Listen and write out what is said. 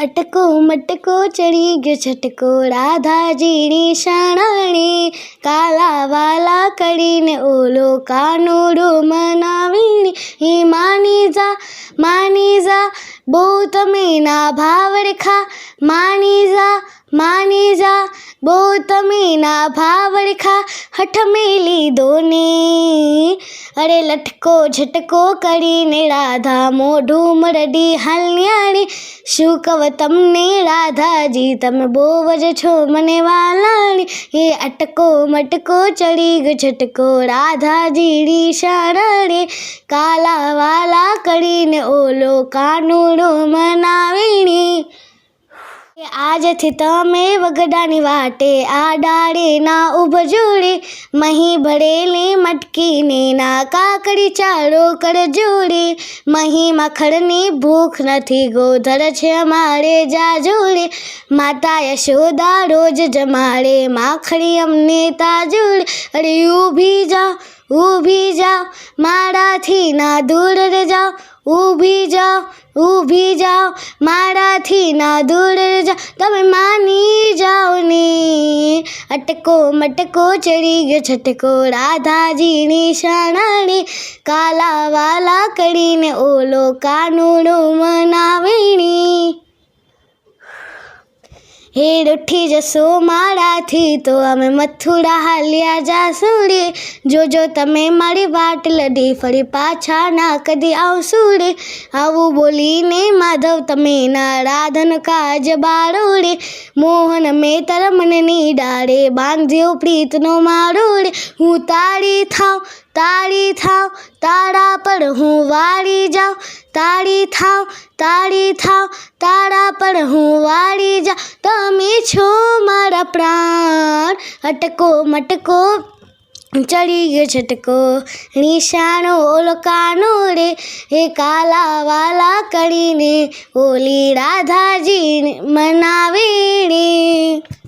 अटको मटको चढ़ी गयो छटको राधाजीनी शरणे काला वाला करीने ओलो कानूड़ो मनावीनी ही मानी जा बो तमे ना भावड़खा मानी जा बो तमे ना भावड़खा हठ मेली दोने अरे लटको झटको करीने राधा मोढू मरडी हल्याणी शू कव तमने राधाजी तमे बोवज छो मने वालाणी हे अटको मटको चढ़ी गयो छटको राधाजीनी शरणे काला वाला करीने ओलो कानूड़ो मनावीनी આજથી તમે વગડાની વાટે આ ડાળે ના ઉભજોડે મહી ભળેલી મટકીને ના કાકડી ચાળો કર જોડે મહી માખણની ભૂખ નથી ગોધર છે અમારે જા જોડે માતા યશોદા રોજ જમાડે માખણી અમને તા જોડે અરે ઊભી જાઓ મારાથી ના દૂર જાઓ ઊભી જાઓ મારાથી ના દૂર જાઓ તમે માની જાઓ ને અટકો મટકો ચડી ગયો છટકો રાધાજીની શરણે કાલા વાલા કરીને ઓલો કાનૂડો મનાવીણી हेर उठी जसो माराथी तो अमे मथुरा हालिया जासुं रे जो तमे मारी वाट लडी फरी पाछा ना कदी आवशुं रे आवुं बोलीने माधव तमे ना राधन काज बाळो रे मोहन में तरमननी डाळे बांध्यो प्रीतनो माळो रे हूँ ताड़ी थाव ताड़ा पर हूँ वाड़ी जाऊँ ताड़ी थाव ताड़ा पर हूँ वाड़ी जाऊँ तमे छो मारा प्राण अटको मटको चढ़ी गयो छटको निशाणो ओलो कानो रे हे काला वाला करीने ओली राधाजी मनावे रे।